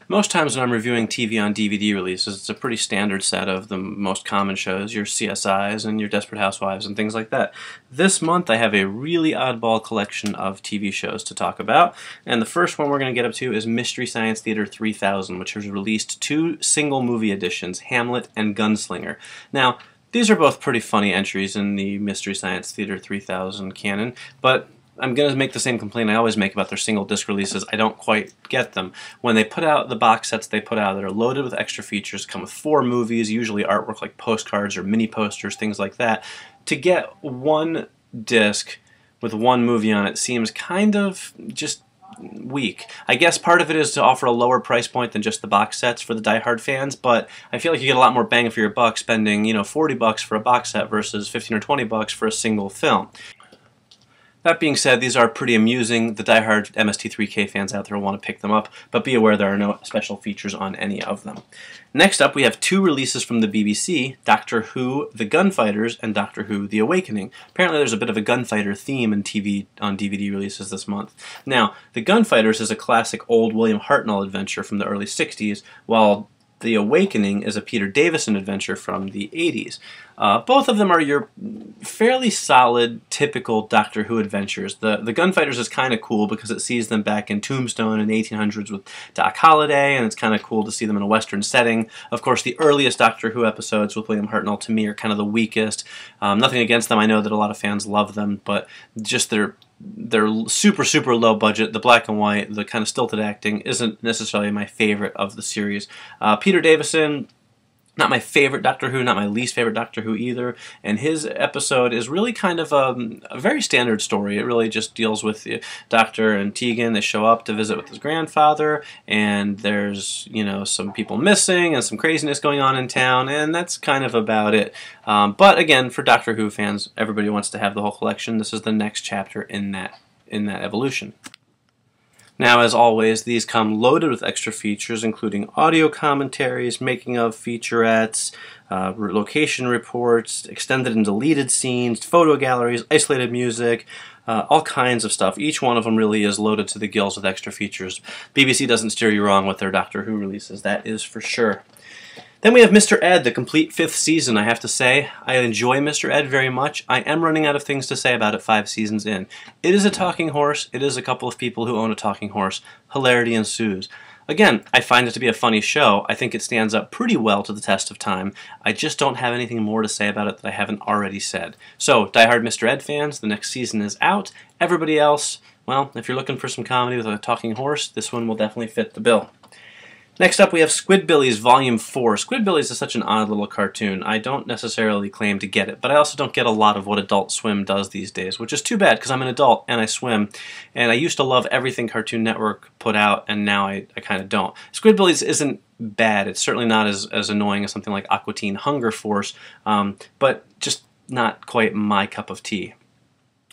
Most times when I'm reviewing TV on DVD releases, it's a pretty standard set of the most common shows, your CSIs and your Desperate Housewives and things like that. This month I have a really oddball collection of TV shows to talk about, and the first one we're going to get up to is Mystery Science Theater 3000, which has released two single movie editions, Hamlet and Gunslinger. Now, these are both pretty funny entries in the Mystery Science Theater 3000 canon, but I'm going to make the same complaint I always make about their single disc releases. I don't quite get them. When they put out the box sets they put out that are loaded with extra features, come with 4 movies, usually artwork like postcards or mini posters, things like that, to get one disc with one movie on it seems kind of just weak. I guess part of it is to offer a lower price point than just the box sets for the diehard fans, but I feel like you get a lot more bang for your buck spending, $40 for a box set versus 15 or 20 bucks for a single film. That being said, these are pretty amusing. The diehard MST3K fans out there will want to pick them up, but be aware there are no special features on any of them. Next up, we have 2 releases from the BBC, Doctor Who, The Gunfighters, and Doctor Who, The Awakening. Apparently there's a bit of a gunfighter theme in TV on DVD releases this month. Now, The Gunfighters is a classic old William Hartnell adventure from the early 60s, while The Awakening is a Peter Davison adventure from the 80s. Both of them are your fairly solid, typical Doctor Who adventures. The Gunfighters is kind of cool because it sees them back in Tombstone in the 1800s with Doc Holliday, and it's kind of cool to see them in a Western setting. Of course, the earliest Doctor Who episodes with William Hartnell, to me, are kind of the weakest. Nothing against them. I know that a lot of fans love them, but just they're super low budget. The black and white, the kind of stilted acting isn't necessarily my favorite of the series. Peter Davison, not my favorite Doctor Who, not my least favorite Doctor Who either, and his episode is really kind of a very standard story. It really just deals with the Doctor and Tegan. They show up to visit with his grandfather, and there's, some people missing and some craziness going on in town, and that's kind of about it. But again, for Doctor Who fans, everybody wants to have the whole collection. This is the next chapter in that evolution. Now, as always, these come loaded with extra features, including audio commentaries, making-of featurettes, location reports, extended and deleted scenes, photo galleries, isolated music, all kinds of stuff. Each one of them really is loaded to the gills with extra features. BBC doesn't steer you wrong with their Doctor Who releases, that is for sure. Then we have Mr. Ed, the complete 5th season, I have to say. I enjoy Mr. Ed very much. I am running out of things to say about it 5 seasons in. It is a talking horse. It is a couple of people who own a talking horse. Hilarity ensues. Again, I find it to be a funny show. I think it stands up pretty well to the test of time. I just don't have anything more to say about it that I haven't already said. So, diehard Mr. Ed fans, the next season is out. Everybody else, well, if you're looking for some comedy with a talking horse, this one will definitely fit the bill. Next up, we have Squidbillies Volume 4. Squidbillies is such an odd little cartoon. I don't necessarily claim to get it, but I also don't get a lot of what Adult Swim does these days, which is too bad because I'm an adult and I swim, and I used to love everything Cartoon Network put out, and now I kind of don't. Squidbillies isn't bad. It's certainly not as annoying as something like Aqua Teen Hunger Force, but just not quite my cup of tea.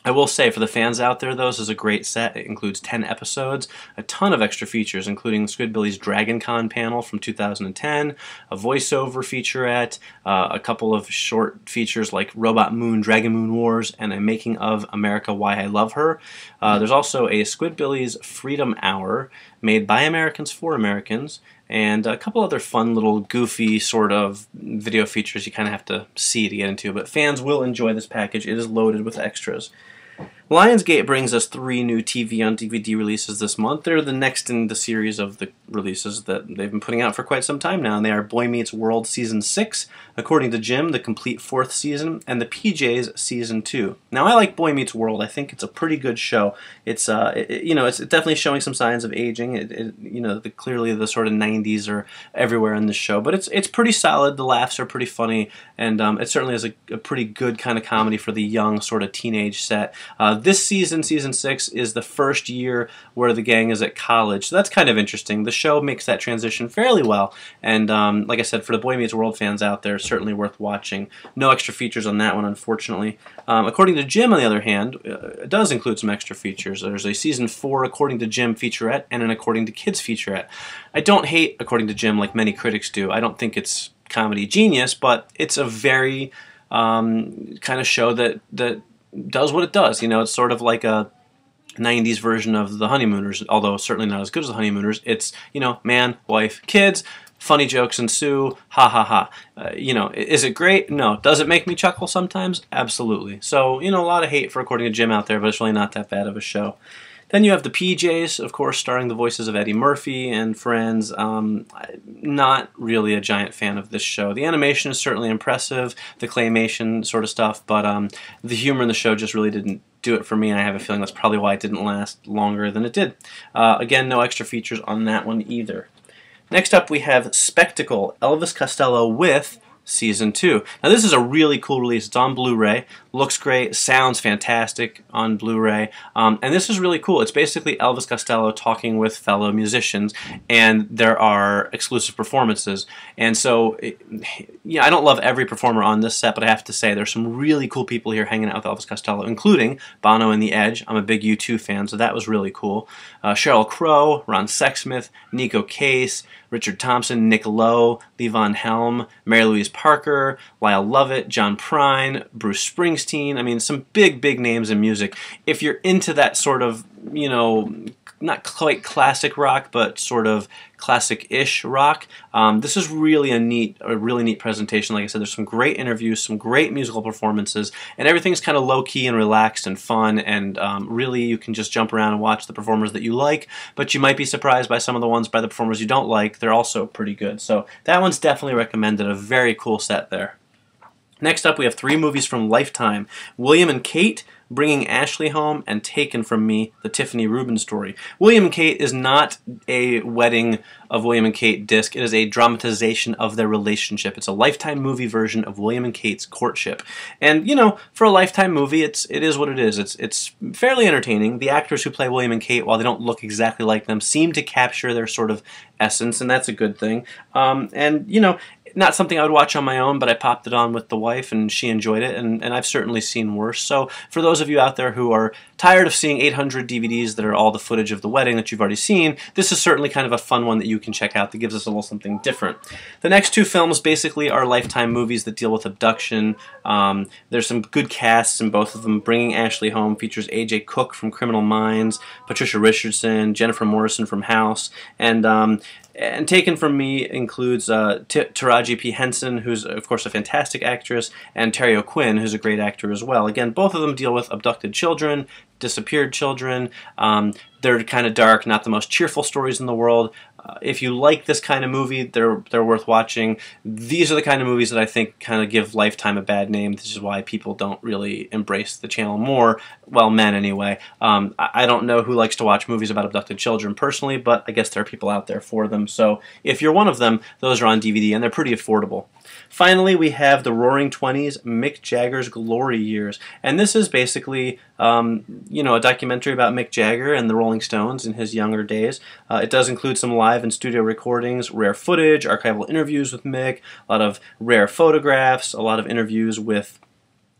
I will say, for the fans out there, though, this is a great set. It includes 10 episodes, a ton of extra features, including Squidbillies' Dragon Con panel from 2010, a voiceover featurette, a couple of short features like Robot Moon, Dragon Moon Wars, and a making of America Why I Love Her. There's also a Squidbillies Freedom Hour made by Americans for Americans, and a couple other fun little goofy sort of video features you kind of have to see to get into, but fans will enjoy this package. It is loaded with extras. Lionsgate brings us 3 new TV on DVD releases this month. They're the next in the series of the releases that they've been putting out for quite some time now, and they are Boy Meets World Season 6, According to Jim, the complete 4th season, and The PJs Season 2. Now, I like Boy Meets World. I think it's a pretty good show. It's it's definitely showing some signs of aging. Clearly the sort of 90s are everywhere in this show, but it's pretty solid. The laughs are pretty funny, and it certainly is a pretty good kind of comedy for the young sort of teenage set. This season, Season 6, is the first year where the gang is at college, so that's kind of interesting. The show makes that transition fairly well, and like I said, for the Boy Meets World fans out there, certainly worth watching. No extra features on that one, unfortunately. According to Jim, on the other hand, it does include some extra features. There's a Season 4 According to Jim featurette and an According to Kids featurette. I don't hate According to Jim like many critics do. I don't think it's comedy genius, but it's a very kind of show that does what it does. It's sort of like a 90s version of The Honeymooners, although certainly not as good as The Honeymooners. It's, you know, man, wife, kids, funny jokes ensue, ha ha ha. You know, is it great? No. Does it make me chuckle sometimes? Absolutely. So, you know, a lot of hate for according to Jim out there, but it's really not that bad of a show. Then you have the PJs, of course, starring the voices of Eddie Murphy and friends. Not really a giant fan of this show. The animation is certainly impressive, the claymation sort of stuff, but the humor in the show just really didn't do it for me, and I have a feeling that's probably why it didn't last longer than it did. Again, no extra features on that one either. Next up, we have Spectacle, Elvis Costello with Season 2. Now this is a really cool release. It's on Blu-ray, looks great, sounds fantastic on Blu-ray, and this is really cool. It's basically Elvis Costello talking with fellow musicians, and there are exclusive performances. And so, yeah, I don't love every performer on this set, but I have to say there's some really cool people here hanging out with Elvis Costello, including Bono and The Edge. I'm a big U2 fan, so that was really cool. Sheryl Crow, Ron Sexsmith, Nico Case, Richard Thompson, Nick Lowe, Levon Helm, Mary Louise Parker, Lyle Lovett, John Prine, Bruce Springsteen. I mean, some big, big names in music. If you're into that sort of, you know, not quite classic rock, but sort of classic-ish rock, this is really a really neat presentation. Like I said, there's some great interviews, some great musical performances, and everything's kind of low-key and relaxed and fun, and really you can just jump around and watch the performers that you like, but you might be surprised by some of the ones by the performers you don't like. They're also pretty good. So that one's definitely recommended. A very cool set there. Next up, we have 3 movies from Lifetime. William and Kate, Bringing Ashley Home, and Taken From Me, the Tiffany Rubin story. William and Kate is not a wedding of William and Kate disc. It is a dramatization of their relationship. It's a Lifetime movie version of William and Kate's courtship. And, you know, for a Lifetime movie, it is what it is. It's fairly entertaining. The actors who play William and Kate, while they don't look exactly like them, seem to capture their sort of essence, and that's a good thing. And, you know, not something I would watch on my own, but I popped it on with the wife, and she enjoyed it, and I've certainly seen worse. So for those of you out there who are tired of seeing 800 DVDs that are all the footage of the wedding that you've already seen, this is certainly kind of a fun one that you can check out that gives us a little something different. The next 2 films basically are Lifetime movies that deal with abduction. There's some good casts in both of them. Bringing Ashley Home features A.J. Cook from Criminal Minds, Patricia Richardson, Jennifer Morrison from House, and Taken From Me includes Taraji P. Henson, who's, of course, a fantastic actress, and Terry O'Quinn, who's a great actor as well. Again, both of them deal with abducted children, disappeared children. They're kind of dark, not the most cheerful stories in the world. If you like this kind of movie, they're worth watching. These are the kind of movies that I think kind of give Lifetime a bad name. This is why people don't really embrace the channel more. Well, men anyway. I don't know who likes to watch movies about abducted children personally, but I guess there are people out there for them. So if you're one of them, those are on DVD, and they're pretty affordable. Finally, we have the Roaring Twenties, Mick Jagger's Glory Years. And this is basically, you know, a documentary about Mick Jagger and the Rolling Stones in his younger days. It does include some live and studio recordings, rare footage, archival interviews with Mick, a lot of rare photographs, a lot of interviews with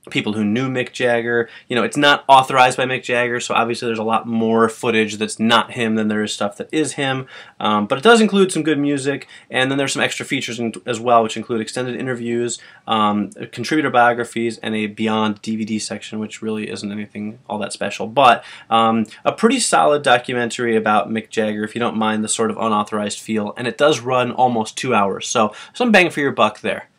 people who knew Mick Jagger. You know, it's not authorized by Mick Jagger, so obviously there's a lot more footage that's not him than there is stuff that is him. But it does include some good music, and then there's some extra features as well, which include extended interviews, contributor biographies, and a Beyond DVD section, which really isn't anything all that special. But a pretty solid documentary about Mick Jagger, if you don't mind the sort of unauthorized feel, and it does run almost 2 hours, so some bang for your buck there.